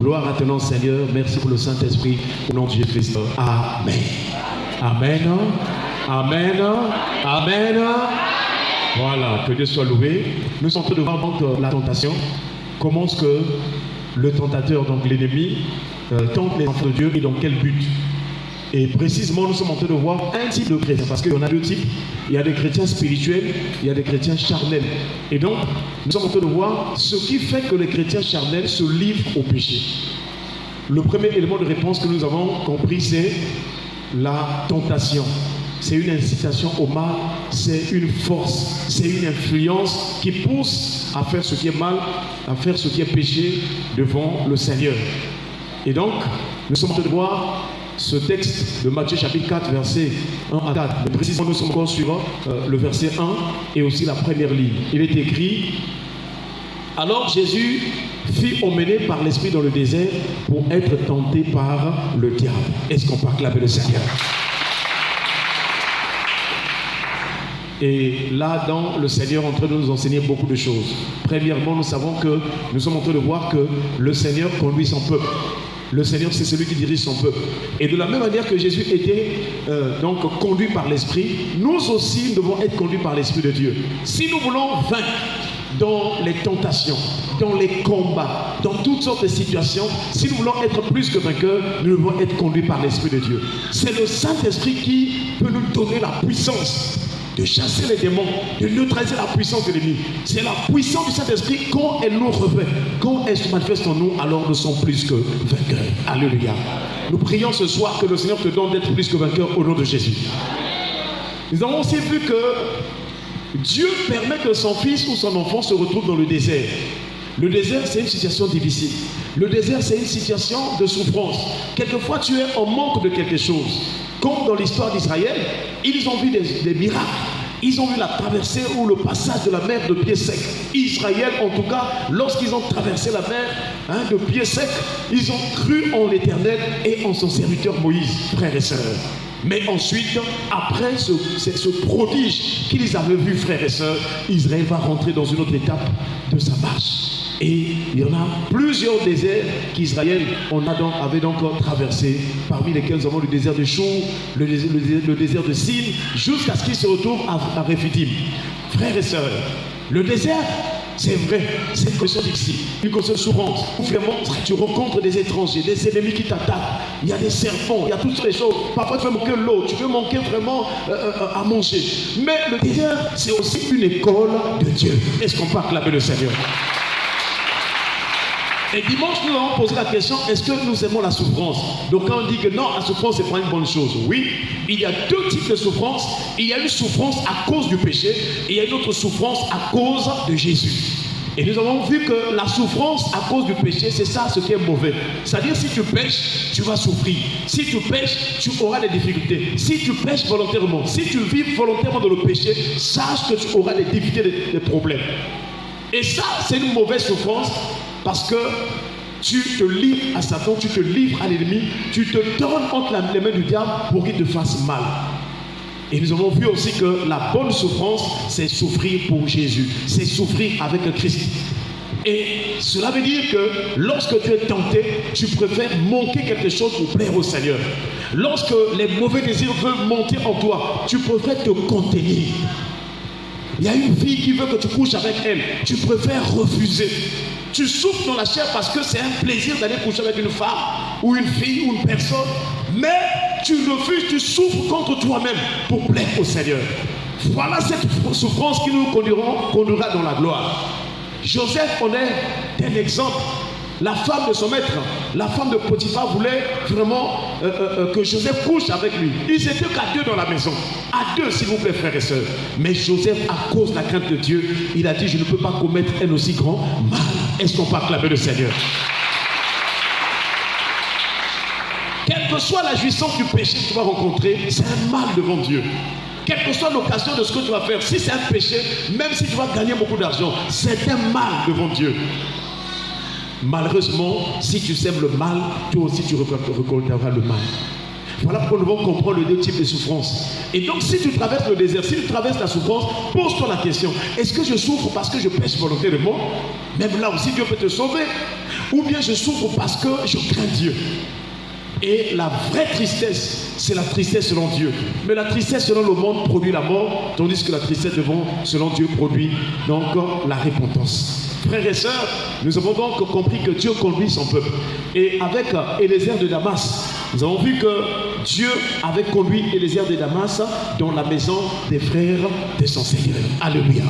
Gloire à ton nom, Seigneur. Merci pour le Saint-Esprit. Au nom de Jésus-Christ. Amen. Amen. Amen. Amen. Voilà, que Dieu soit loué. Nous sommes en train de voir donc la tentation. Comment est-ce que le tentateur, donc l'ennemi, tente les enfants de Dieu et dans quel but? Et précisément, nous sommes en train de voir un type de chrétien, parce qu'il y en a deux types. Il y a des chrétiens spirituels, il y a des chrétiens charnels. Et donc, nous sommes en train de voir ce qui fait que les chrétiens charnels se livrent au péché. Le premier élément de réponse que nous avons compris, c'est la tentation. C'est une incitation au mal, c'est une force, c'est une influence qui pousse à faire ce qui est mal, à faire ce qui est péché devant le Seigneur. Et donc, nous sommes en train de voir ce texte de Matthieu chapitre 4, verset 1 à 4. Mais précisément, nous sommes encore sur le verset 1 et aussi la première ligne. Il est écrit: alors Jésus fut emmené par l'Esprit dans le désert pour être tenté par le diable. Est-ce qu'on peut acclamer le Seigneur? Et là, dans le Seigneur est en train de nous enseigner beaucoup de choses. Premièrement, nous savons que nous sommes en train de voir que le Seigneur conduit son peuple. Le Seigneur, c'est celui qui dirige son peuple. Et de la même manière que Jésus était donc conduit par l'Esprit, nous aussi devons être conduits par l'Esprit de Dieu. Si nous voulons vaincre dans les tentations, dans les combats, dans toutes sortes de situations, si nous voulons être plus que vainqueurs, nous devons être conduits par l'Esprit de Dieu. C'est le Saint-Esprit qui peut nous donner la puissance de chasser les démons, de neutraliser la puissance de l'ennemi. C'est la puissance du Saint-Esprit. Quand elle nous revêt, quand elle se manifeste en nous, alors nous sommes plus que vainqueurs. Alléluia. Nous prions ce soir que le Seigneur te donne d'être plus que vainqueur au nom de Jésus. Nous avons aussi vu que Dieu permet que son fils ou son enfant se retrouve dans le désert. Le désert, c'est une situation difficile. Le désert, c'est une situation de souffrance. Quelquefois, tu es en manque de quelque chose. Comme dans l'histoire d'Israël, ils ont vu des miracles. Ils ont vu la traversée ou le passage de la mer de pieds secs. Israël, en tout cas, lorsqu'ils ont traversé la mer de pieds secs, ils ont cru en l'Éternel et en son serviteur Moïse, frères et sœurs. Mais ensuite, après ce prodige qu'ils avaient vu, frères et sœurs, Israël va rentrer dans une autre étape de sa marche. Et il y en a plusieurs déserts qu'Israël avait donc traversé, parmi lesquels nous avons le désert de Chour, le désert de Sin, jusqu'à ce qu'il se retrouve à Rephidim. Frères et sœurs, le désert, c'est vrai, c'est une question difficile, une question de souffrance. Vraiment, tu rencontres des étrangers, des ennemis qui t'attaquent. Il y a des serpents, il y a toutes ces choses. Parfois, tu peux manquer l'eau, tu peux manquer vraiment à manger. Mais le désert, c'est aussi une école de Dieu. Est-ce qu'on peut acclamer le Seigneur? Et dimanche, nous avons posé la question, est-ce que nous aimons la souffrance? Donc quand on dit que non, la souffrance, c'est pas une bonne chose. Oui, il y a deux types de souffrance. Il y a une souffrance à cause du péché et il y a une autre souffrance à cause de Jésus. Et nous avons vu que la souffrance à cause du péché, c'est ça ce qui est mauvais. C'est-à-dire, si tu pêches, tu vas souffrir. Si tu pêches, tu auras des difficultés. Si tu pêches volontairement, si tu vis volontairement dans le péché, sache que tu auras des difficultés, des problèmes. Et ça, c'est une mauvaise souffrance. Parce que tu te livres à Satan, tu te livres à l'ennemi, tu te donnes entre les mains du diable pour qu'il te fasse mal. Et nous avons vu aussi que la bonne souffrance, c'est souffrir pour Jésus, c'est souffrir avec le Christ. Et cela veut dire que lorsque tu es tenté, tu préfères manquer quelque chose pour plaire au Seigneur. Lorsque les mauvais désirs veulent monter en toi, tu préfères te contenir. Il y a une fille qui veut que tu couches avec elle, tu préfères refuser. Tu souffres dans la chair parce que c'est un plaisir d'aller coucher avec une femme ou une fille ou une personne. Mais tu refuses, tu souffres contre toi-même pour plaire au Seigneur. Voilà cette souffrance qui nous conduira dans la gloire. Joseph en est un exemple. La femme de son maître, la femme de Potiphar voulait vraiment que Joseph couche avec lui. Ils n'étaient qu'à deux dans la maison. À deux, s'il vous plaît, frères et sœurs. Mais Joseph, à cause de la crainte de Dieu, il a dit, je ne peux pas commettre un aussi grand mal. Est-ce qu'on peut acclamer le Seigneur? Quelle que soit la jouissance du péché que tu vas rencontrer, c'est un mal devant Dieu. Quelle que soit l'occasion de ce que tu vas faire, si c'est un péché, même si tu vas gagner beaucoup d'argent, c'est un mal devant Dieu. Malheureusement, si tu sèmes le mal, toi aussi tu récolteras le mal. Voilà pourquoi nous devons comprendre les deux types de souffrance. Et donc, si tu traverses le désert, si tu traverses la souffrance, pose-toi la question, est-ce que je souffre parce que je pêche volontairement? Même là aussi, Dieu peut te sauver. ou bien je souffre parce que je crains Dieu. Et la vraie tristesse, c'est la tristesse selon Dieu. Mais la tristesse selon le monde produit la mort, tandis que la tristesse selon Dieu produit donc la repentance. Frères et sœurs, nous avons donc compris que Dieu conduit son peuple. Et avec Élézer de Damas, nous avons vu que Dieu avait conduit Élézer de Damas dans la maison des frères de son Seigneur. Alléluia.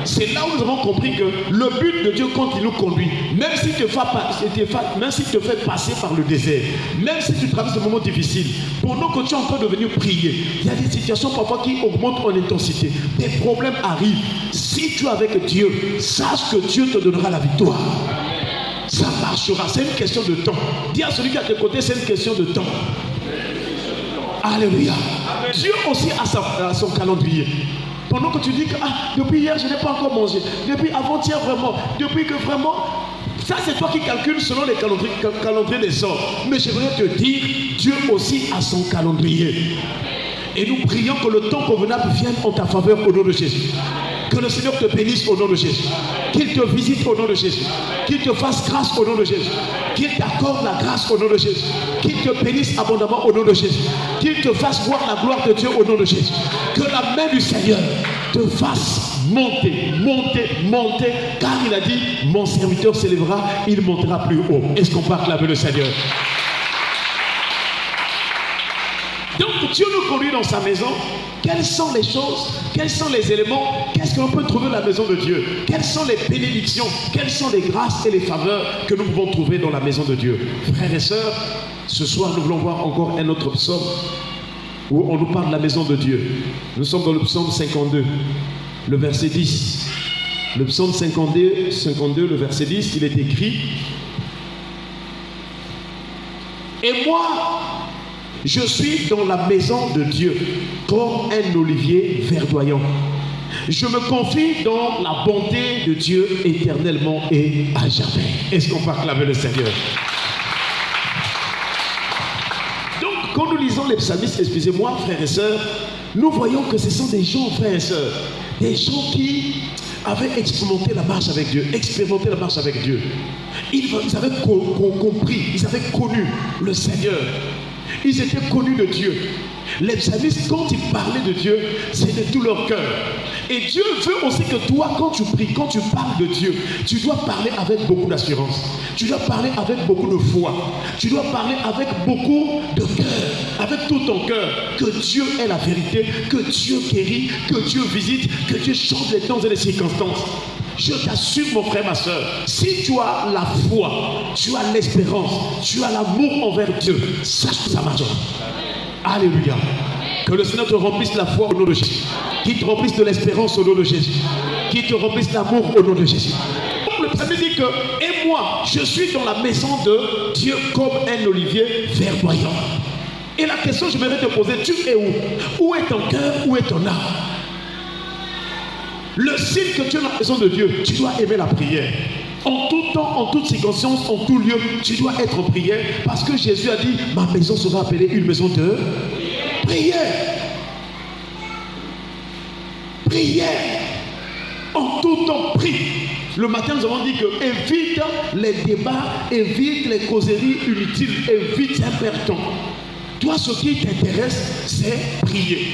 C'est là où nous avons compris que le but de Dieu quand il nous conduit, même s'il te fait passer par le désert, même si tu traverses des moments difficiles, pendant que tu es en train de venir prier, il y a des situations parfois qui augmentent en intensité, des problèmes arrivent. Si tu es avec Dieu, sache que Dieu te donnera la victoire. Ça marchera, c'est une question de temps. Dis à celui qui est à tes côtés, c'est une question de temps. Alléluia. Dieu aussi a son calendrier. Pendant que tu dis que depuis hier je n'ai pas encore mangé, depuis avant-hier vraiment, depuis que vraiment, ça c'est toi qui calcules selon les calendriers des hommes. Mais j'aimerais te dire, Dieu aussi a son calendrier. Et nous prions que le temps convenable vienne en ta faveur au nom de Jésus. Que le Seigneur te bénisse au nom de Jésus. Qu'il te visite au nom de Jésus. Qu'il te fasse grâce au nom de Jésus. Qu'il t'accorde la grâce au nom de Jésus. Qu'il te bénisse abondamment au nom de Jésus. Qu'il te fasse voir la gloire de Dieu au nom de Jésus. Que la main du Seigneur te fasse monter, monter, monter. Car il a dit, mon serviteur s'élèvera, il montera plus haut. Est-ce qu'on peut acclamer le Seigneur? Donc Dieu nous conduit dans sa maison. Quelles sont les choses, quels sont les éléments, qu'est-ce qu'on peut trouver dans la maison de Dieu? Quelles sont les bénédictions, quelles sont les grâces et les faveurs que nous pouvons trouver dans la maison de Dieu? Frères et sœurs, ce soir nous voulons voir encore un autre psaume où on nous parle de la maison de Dieu. Nous sommes dans le psaume 52, le verset 10. Le psaume 52, le verset 10, il est écrit: et moi, je suis dans la maison de Dieu, comme un olivier verdoyant. Je me confie dans la bonté de Dieu éternellement et à jamais. Est-ce qu'on peut acclamer le Seigneur? Donc, quand nous lisons les psalmistes, excusez-moi, frères et sœurs, nous voyons que ce sont des gens, frères et sœurs, des gens qui avaient expérimenté la marche avec Dieu, Ils avaient compris, ils avaient connu le Seigneur. Ils étaient connus de Dieu. Les psalmistes, quand ils parlaient de Dieu, c'est de tout leur cœur. Et Dieu veut aussi que toi, quand tu pries, quand tu parles de Dieu, tu dois parler avec beaucoup d'assurance. Tu dois parler avec beaucoup de foi. Tu dois parler avec beaucoup de cœur, avec tout ton cœur. Que Dieu est la vérité, que Dieu guérit, que Dieu visite, que Dieu change les temps et les circonstances. Je t'assure, mon frère, ma soeur, si tu as la foi, tu as l'espérance, tu as l'amour envers Dieu, sache que ça marchera. Alléluia. Que le Seigneur te remplisse la foi au nom de Jésus. Qu'il te remplisse de l'espérance au nom de Jésus. Qu'il te remplisse l'amour au nom de Jésus. Donc le psalmiste dit que, et moi, je suis dans la maison de Dieu comme un olivier verdoyant. Et la question que je voudrais te poser, tu es où? Où est ton cœur? Où est ton âme? Le signe que tu es dans la maison de Dieu, tu dois aimer la prière. En tout temps, en toute circonstance, en tout lieu, tu dois être en prière. Parce que Jésus a dit, ma maison sera appelée une maison de prière. Prière. En tout temps, prie. Le matin, nous avons dit que évite les débats, évite les causeries inutiles, évite un perdre temps. Toi, ce qui t'intéresse, c'est prier.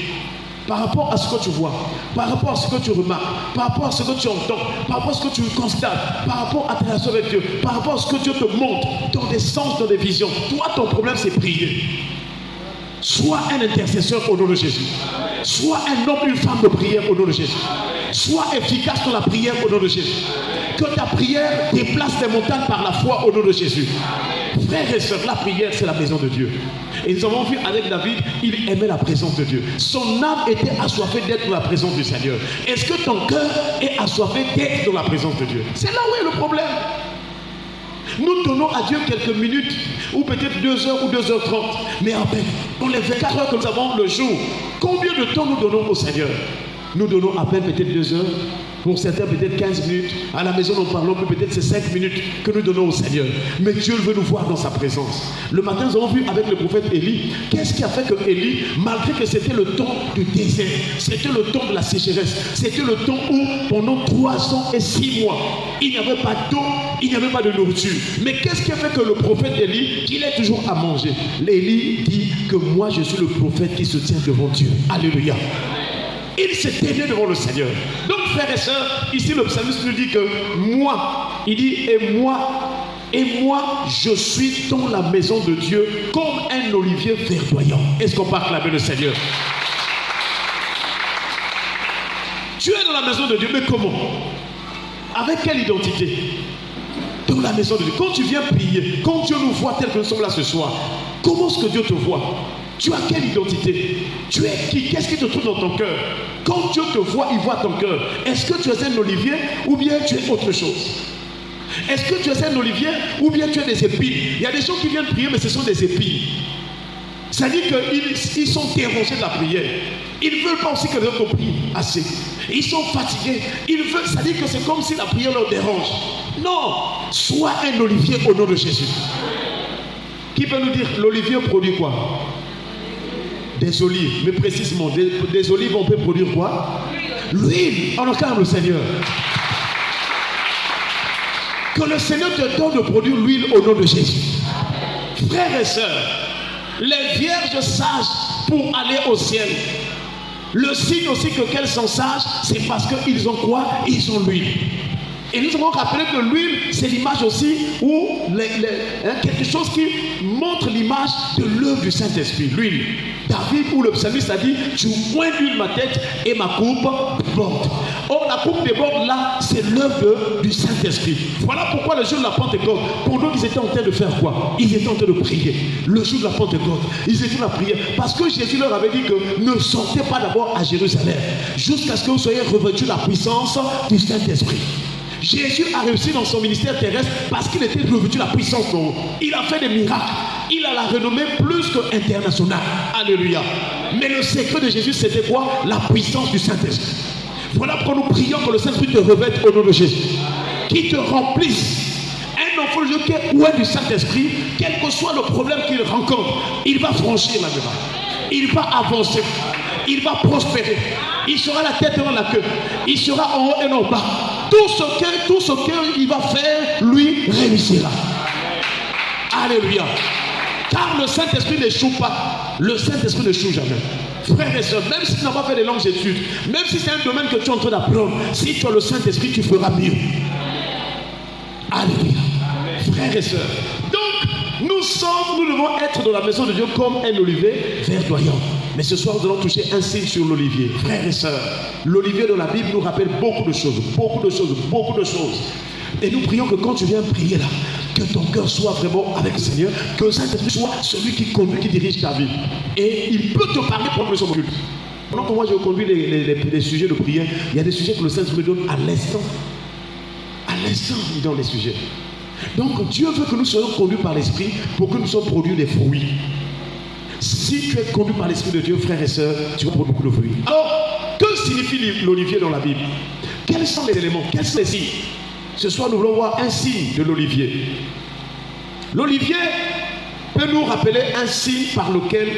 Par rapport à ce que tu vois, par rapport à ce que tu remarques, par rapport à ce que tu entends, par rapport à ce que tu constates, par rapport à ta relation avec Dieu, par rapport à ce que Dieu te montre dans des sens, dans des visions. Toi, ton problème, c'est prier. Sois un intercesseur au nom de Jésus. Sois un homme, une femme de prière au nom de Jésus. Sois efficace dans la prière au nom de Jésus. Que ta prière déplace les montagnes par la foi au nom de Jésus. Frères et sœurs, la prière, c'est la maison de Dieu. Et nous avons vu avec David, il aimait la présence de Dieu. Son âme était assoiffée d'être dans la présence du Seigneur. Est-ce que ton cœur est assoiffé d'être dans la présence de Dieu? C'est là où est le problème. Nous donnons à Dieu quelques minutes, ou peut-être 2 heures ou 2h30. Mais en fait, dans les 24 heures que nous avons le jour, combien de temps nous donnons au Seigneur? Nous donnons à peine peut-être 2 heures, pour certains peut-être 15 minutes. À la maison, nous parlons, peut-être c'est 5 minutes que nous donnons au Seigneur. Mais Dieu veut nous voir dans sa présence. Le matin, nous avons vu avec le prophète Élie, qu'est-ce qui a fait que Élie, malgré que c'était le temps du désert, c'était le temps de la sécheresse, c'était le temps où pendant 3 ans et 6 mois, il n'y avait pas d'eau, il n'y avait pas de nourriture. Mais qu'est-ce qui a fait que le prophète Élie, qu'il ait toujours à manger? Élie dit que moi je suis le prophète qui se tient devant Dieu. Alléluia. Il s'est tenu devant le Seigneur. Donc frères et sœurs, ici le psalmiste nous dit que moi, il dit et moi je suis dans la maison de Dieu comme un olivier verdoyant. Est-ce qu'on peut acclamer le Seigneur? Tu es dans la maison de Dieu, mais comment? Avec quelle identité? Dans la maison de Dieu. Quand tu viens prier, quand Dieu nous voit tel que nous sommes là ce soir, comment est-ce que Dieu te voit? Tu as quelle identité? Tu es qui? Qu'est-ce qui te trouve dans ton cœur? Quand Dieu te voit, il voit ton cœur. Est-ce que tu es un olivier ou bien tu es autre chose? Est-ce que tu es un olivier ou bien tu es des épines? Il y a des gens qui viennent prier, mais ce sont des épines. C'est-à-dire qu'ils sont dérangés de la prière. Ils ne veulent pas aussi que les autres prient assez. Ils sont fatigués. Ils veulent, c'est-à-dire que c'est comme si la prière leur dérange. Non, sois un olivier au nom de Jésus. Qui peut nous dire l'olivier produit quoi? Des olives, mais précisément, des olives, on peut produire quoi? L'huile. On acclame le Seigneur. Que le Seigneur te donne de produire l'huile au nom de Jésus. Frères et sœurs, les vierges sages pour aller au ciel. Le signe aussi que qu'elles sont sages, c'est parce qu'ils ont quoi? Ils ont l'huile. Et nous avons rappelé que l'huile, c'est l'image aussi ou quelque chose qui montre l'image de l'œuvre du Saint-Esprit. L'huile. David ou le psalmiste a dit, tu oins d'huile ma tête et ma coupe déborde. Or la coupe déborde là, c'est l'œuvre du Saint-Esprit. Voilà pourquoi le jour de la Pentecôte, pendant qu'ils étaient en train de faire quoi? Ils étaient en train de prier. Le jour de la Pentecôte, ils étaient en train de prier. Parce que Jésus leur avait dit que ne sortez pas d'abord à Jérusalem jusqu'à ce que vous soyez revêtus de la puissance du Saint-Esprit. Jésus a réussi dans son ministère terrestre parce qu'il était revêtu de la puissance d'en haut. Il a fait des miracles. Il a la renommée plus qu'internationale. Alléluia. Mais le secret de Jésus, c'était quoi? La puissance du Saint-Esprit. Voilà pourquoi nous prions que le Saint-Esprit te revête au nom de Jésus. Qu'il te remplisse. Un enfant de Dieu qui est loin du Saint-Esprit, quel que soit le problème qu'il rencontre, il va franchir la démarche. Il va avancer. Il va prospérer. Il sera la tête devant la queue. Il sera en haut et en bas. Tout ce qu'il va faire, lui, réussira. Alléluia. Car le Saint-Esprit n'échoue pas. Le Saint-Esprit n'échoue jamais. Frères et sœurs, même si tu n'as pas fait des longues études, même si c'est un domaine que tu es en train d'apprendre, si tu as le Saint-Esprit, tu feras mieux. Alléluia. Frères et sœurs. Donc, nous devons être dans la maison de Dieu comme un olivier verdoyant. Mais ce soir, nous allons toucher un signe sur l'olivier. Frères et sœurs, l'olivier dans la Bible nous rappelle beaucoup de choses, beaucoup de choses, beaucoup de choses. Et nous prions que quand tu viens prier là, que ton cœur soit vraiment avec le Seigneur, que le Saint-Esprit soit celui qui conduit, qui dirige ta vie. Et il peut te parler pendant son culte. Pendant que moi je conduis les sujets de prière, il y a des sujets que le Saint-Esprit donne à l'instant. À l'instant, il donne les sujets. Donc Dieu veut que nous soyons conduits par l'Esprit pour que nous soyons produits des fruits. Si tu es conduit par l'Esprit de Dieu, frères et sœurs, tu vas produire beaucoup de fruits. Alors, que signifie l'olivier dans la Bible? Quels sont les éléments? Quels sont les signes? Ce soir, nous voulons voir un signe de l'olivier. L'olivier peut nous rappeler un signe par lequel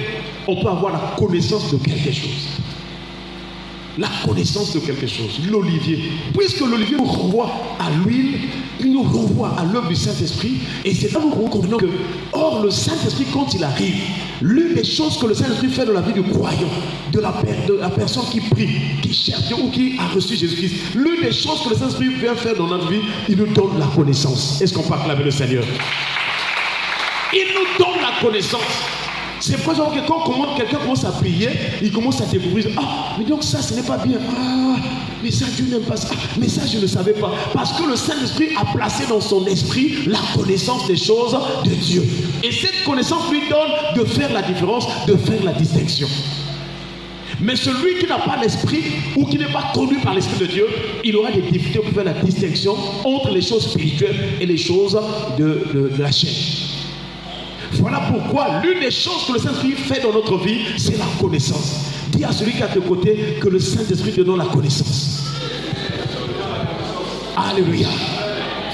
on peut avoir la connaissance de quelque chose. La connaissance de quelque chose. L'olivier. Puisque l'olivier nous renvoie à l'huile, il nous renvoie à l'œuvre du Saint-Esprit. Et c'est là où nous comprenons que, or, le Saint-Esprit, quand il arrive, l'une des choses que le Saint-Esprit fait dans la vie du croyant, de la personne qui prie, qui cherche Dieu ou qui a reçu Jésus-Christ, l'une des choses que le Saint-Esprit vient faire dans notre vie, il nous donne la connaissance. Est-ce qu'on peut acclamer le Seigneur? Il nous donne la connaissance. C'est pourquoi que quand quelqu'un commence à prier, il commence à découvrir, ah, mais donc ça, ce n'est pas bien. Ah, mais ça, Dieu n'aime pas ça. Mais ça, je ne savais pas. Parce que le Saint-Esprit a placé dans son esprit la connaissance des choses de Dieu. Et cette connaissance lui donne de faire la différence, de faire la distinction. Mais celui qui n'a pas l'esprit ou qui n'est pas connu par l'Esprit de Dieu, il aura des difficultés pour faire la distinction entre les choses spirituelles et les choses de la chair. Voilà pourquoi l'une des choses que le Saint-Esprit fait dans notre vie, c'est la connaissance. Dis à celui qui est à tes côtés que le Saint-Esprit te donne la connaissance. Alléluia.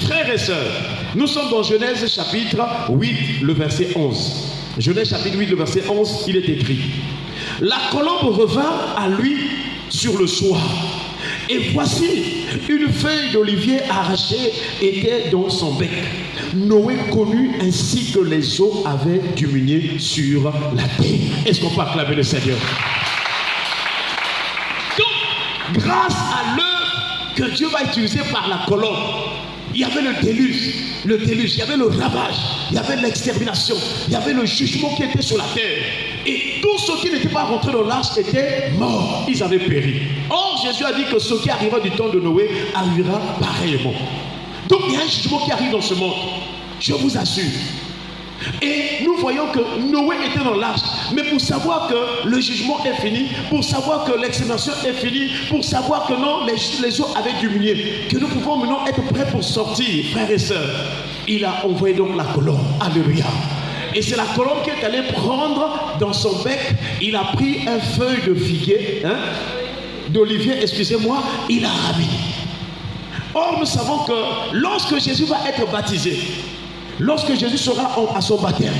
Frères et sœurs, nous sommes dans Genèse chapitre 8, le verset 11. Genèse chapitre 8, le verset 11, il est écrit: la colombe revint à lui sur le soir, Et voici, une feuille d'olivier arrachée était dans son bec. Noé connut ainsi que les eaux avaient diminué sur la terre. Est-ce qu'on peut acclamer le Seigneur? Donc, grâce à l'œuvre que Dieu va utiliser par la colombe, il y avait le déluge, il y avait le ravage, il y avait l'extermination, il y avait le jugement qui était sur la terre. Et tous ceux qui n'étaient pas rentrés dans l'arche étaient morts, ils avaient péri. Or, Jésus a dit que ce qui arrivera du temps de Noé arrivera pareillement. Donc, il y a un jugement qui arrive dans ce monde, je vous assure. Et nous voyons que Noé était dans l'arche. Mais pour savoir que le jugement est fini, pour savoir que l'extermination est finie, pour savoir que non, les eaux avaient diminué, que nous pouvons maintenant être prêts pour sortir, frères et sœurs, il a envoyé donc la colombe. Alléluia. Et c'est la colombe qui est allée prendre dans son bec. Il a pris un feuille de figuier, d'olivier, excusez-moi, il a ramené. Or, nous savons que lorsque Jésus va être baptisé, lorsque Jésus sera à son baptême,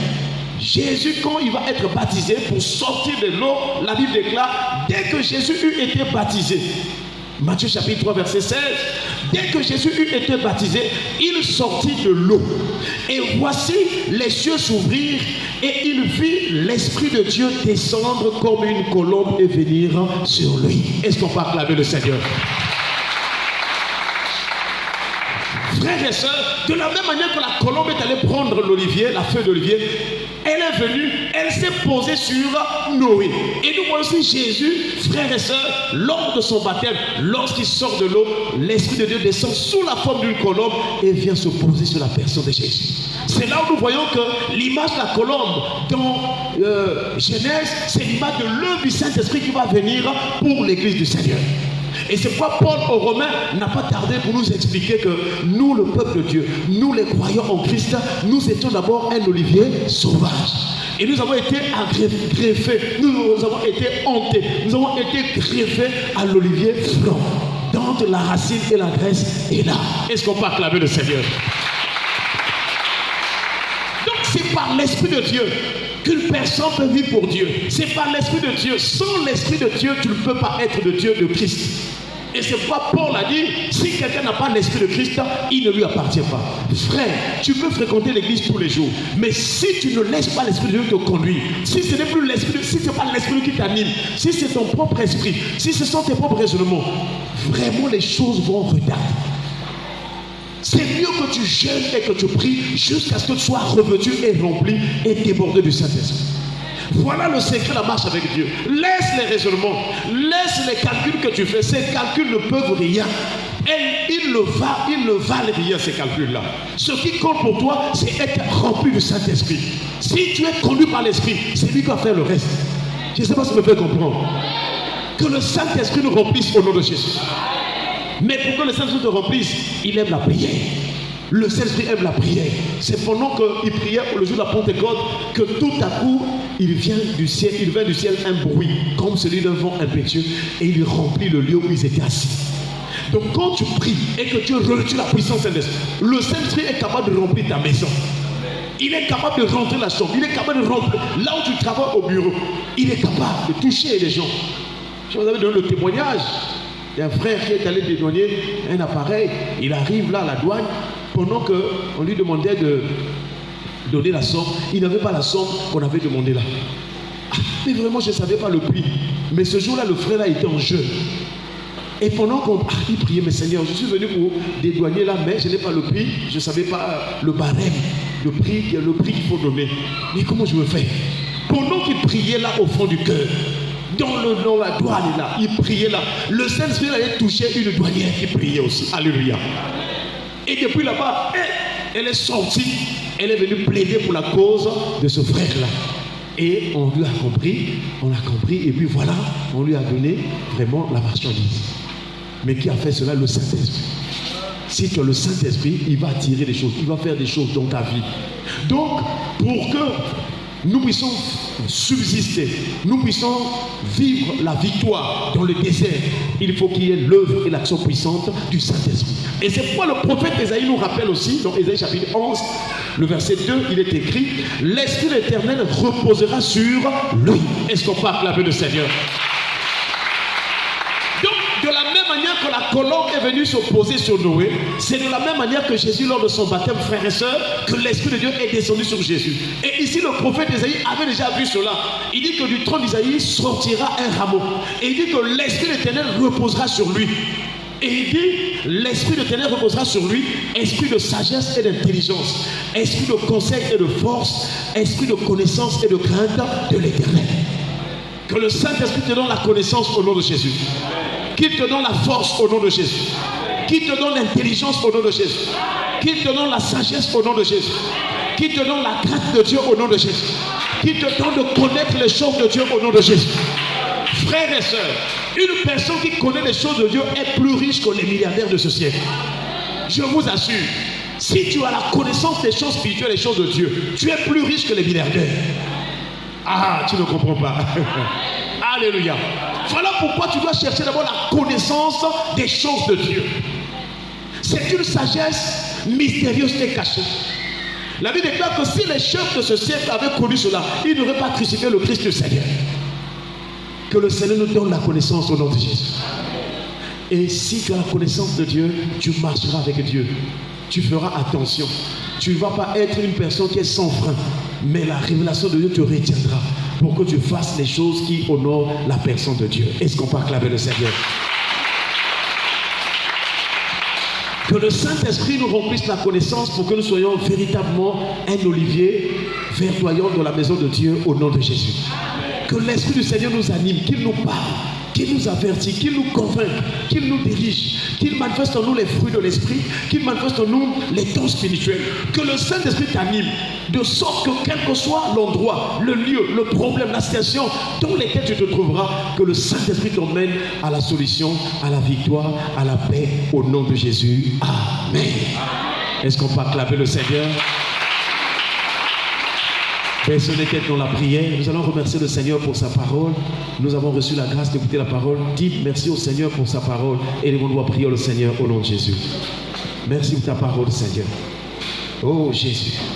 Jésus, quand il va être baptisé, pour sortir de l'eau, la Bible déclare, dès que Jésus eut été baptisé, Matthieu chapitre 3 verset 16, dès que Jésus eut été baptisé, il sortit de l'eau. Et voici les cieux s'ouvrirent et il vit l'Esprit de Dieu descendre comme une colombe et venir sur lui. Est-ce qu'on peut acclamer le Seigneur? Frères et sœurs, de la même manière que la colombe est allée prendre l'olivier, la feuille d'olivier, elle est venue, elle s'est posée sur Noé. Et nous voyons aussi Jésus, frères et sœurs, lors de son baptême, lorsqu'il sort de l'eau, l'Esprit de Dieu descend sous la forme d'une colombe et vient se poser sur la personne de Jésus. C'est là où nous voyons que l'image de la colombe dans Genèse, c'est l'image de l'œuvre du Saint-Esprit qui va venir pour l'Église du Seigneur. Et c'est pourquoi Paul aux Romains n'a pas tardé pour nous expliquer que nous, le peuple de Dieu, nous les croyants en Christ, nous étions d'abord un olivier sauvage. Et nous avons été greffés, nous avons été hantés, nous avons été greffés à l'olivier franc, dont la racine et la graisse est là. Est-ce qu'on peut acclamer le Seigneur? Donc c'est par l'Esprit de Dieu qu'une personne peut vivre pour Dieu. C'est par l'Esprit de Dieu. Sans l'Esprit de Dieu, tu ne peux pas être de Dieu, de Christ. Et c'est pourquoi Paul a dit, si quelqu'un n'a pas l'Esprit de Christ, il ne lui appartient pas. Frère, tu peux fréquenter l'église tous les jours, mais si tu ne laisses pas l'Esprit de Dieu te conduire, si ce n'est plus l'Esprit, si ce n'est pas l'Esprit qui t'anime, si c'est ton propre esprit, si ce sont tes propres raisonnements, vraiment les choses vont retarder. C'est mieux que tu jeûnes et que tu pries jusqu'à ce que tu sois revêtu et rempli et débordé du Saint-Esprit. Voilà le secret de la marche avec Dieu. Laisse les raisonnements, laisse les calculs que tu fais. Ces calculs ne peuvent rien. Et ils ne valent rien, ces calculs-là. Ce qui compte pour toi, c'est être rempli du Saint-Esprit. Si tu es conduit par l'Esprit, c'est lui qui va faire le reste. Je ne sais pas si vous me faites comprendre. Que le Saint-Esprit nous remplisse au nom de Jésus. Mais pour que le Saint-Esprit te remplisse, il aime la prière. Le Saint-Esprit aime la prière. C'est pendant qu'il priait le jour de la Pentecôte que tout à coup, il vient du ciel un bruit, comme celui d'un vent impétueux, et il remplit le lieu où ils étaient assis. Donc quand tu pries et que tu reçois la puissance de l'Esprit, le Saint-Esprit est capable de remplir ta maison. Il est capable de rentrer la chambre. Il est capable de rentrer là où tu travailles au bureau. Il est capable de toucher les gens. Je vous avais donné le témoignage. Il y a un frère qui est allé dédouaner un appareil. Il arrive là à la douane. Pendant qu'on lui demandait de donner la somme, il n'avait pas la somme qu'on avait demandé là. Ah, mais vraiment, je ne savais pas le prix. Mais ce jour-là, le frère là était en jeûne. Et pendant qu'il priait, mais Seigneur, je suis venu pour dédouaner là, mais je n'ai pas le prix, je ne savais pas le barème, le prix qu'il faut donner. Mais comment je me fais? Pendant qu'il priait là au fond du cœur, dans la douane là, il priait là. Le Saint-Esprit allait toucher une douanière qui priait aussi. Alléluia. Et depuis là-bas, elle est sortie, elle est venue plaider pour la cause de ce frère-là. Et on lui a compris, et puis voilà, on lui a donné vraiment la marchandise. Mais qui a fait cela? Le Saint-Esprit. Si tu as le Saint-Esprit, il va attirer des choses, il va faire des choses dans ta vie. Donc, pour que nous puissions subsister, nous puissions vivre la victoire dans le désert, il faut qu'il y ait l'œuvre et l'action puissante du Saint-Esprit. Et c'est pourquoi le prophète Ésaïe nous rappelle aussi, dans Ésaïe chapitre 11, le verset 2, il est écrit, l'Esprit de l'Éternel reposera sur lui. Est-ce qu'on peut acclamer le Seigneur? Donc, de la même manière que la colombe est venue se poser sur Noé, c'est de la même manière que Jésus, lors de son baptême, frères et sœurs, que l'Esprit de Dieu est descendu sur Jésus. Et ici, le prophète Isaïe avait déjà vu cela. Il dit que du trône d'Isaïe sortira un rameau. Et il dit que l'Esprit de l'Éternel reposera sur lui. Et il dit, l'Esprit de l'Éternel reposera sur lui, esprit de sagesse et d'intelligence, esprit de conseil et de force, esprit de connaissance et de crainte de l'Éternel. Que le Saint-Esprit te donne la connaissance au nom de Jésus. Qu'il te donne la force au nom de Jésus. Qu'il te donne l'intelligence au nom de Jésus. Qu'il te donne la sagesse au nom de Jésus. Qu'il te donne la crainte de Dieu au nom de Jésus. Qu'il te donne de connaître les choses de Dieu au nom de Jésus. Frères et sœurs, une personne qui connaît les choses de Dieu est plus riche que les milliardaires de ce siècle. Je vous assure, si tu as la connaissance des choses spirituelles, des choses de Dieu, tu es plus riche que les milliardaires. Ah, tu ne comprends pas. Alléluia. Voilà pourquoi tu dois chercher d'abord la connaissance des choses de Dieu. C'est une sagesse mystérieuse et cachée. La Bible déclare que si les chefs de ce siècle avaient connu cela, ils n'auraient pas crucifié le Christ du Seigneur. Que le Seigneur nous donne la connaissance au nom de Jésus. Et si tu as la connaissance de Dieu, tu marcheras avec Dieu. Tu feras attention. Tu ne vas pas être une personne qui est sans frein. Mais la révélation de Dieu te retiendra pour que tu fasses les choses qui honorent la personne de Dieu. Est-ce qu'on peut acclamer le Seigneur? Que le Saint-Esprit nous remplisse la connaissance pour que nous soyons véritablement un olivier verdoyant dans la maison de Dieu au nom de Jésus. Que l'Esprit du Seigneur nous anime, qu'il nous parle, qu'il nous avertit, qu'il nous convainc, qu'il nous dirige, qu'il manifeste en nous les fruits de l'Esprit, qu'il manifeste en nous les dons spirituels. Que le Saint-Esprit t'anime, de sorte que quel que soit l'endroit, le lieu, le problème, la situation dans lesquels tu te trouveras, que le Saint-Esprit t'emmène à la solution, à la victoire, à la paix, au nom de Jésus. Amen. Est-ce qu'on peut acclamer le Seigneur? Personne tête dans la prière. Nous allons remercier le Seigneur pour sa parole. Nous avons reçu la grâce d'écouter la parole. Dites merci au Seigneur pour sa parole. Et nous allons prier le Seigneur au nom de Jésus. Merci pour ta parole, Seigneur. Oh Jésus.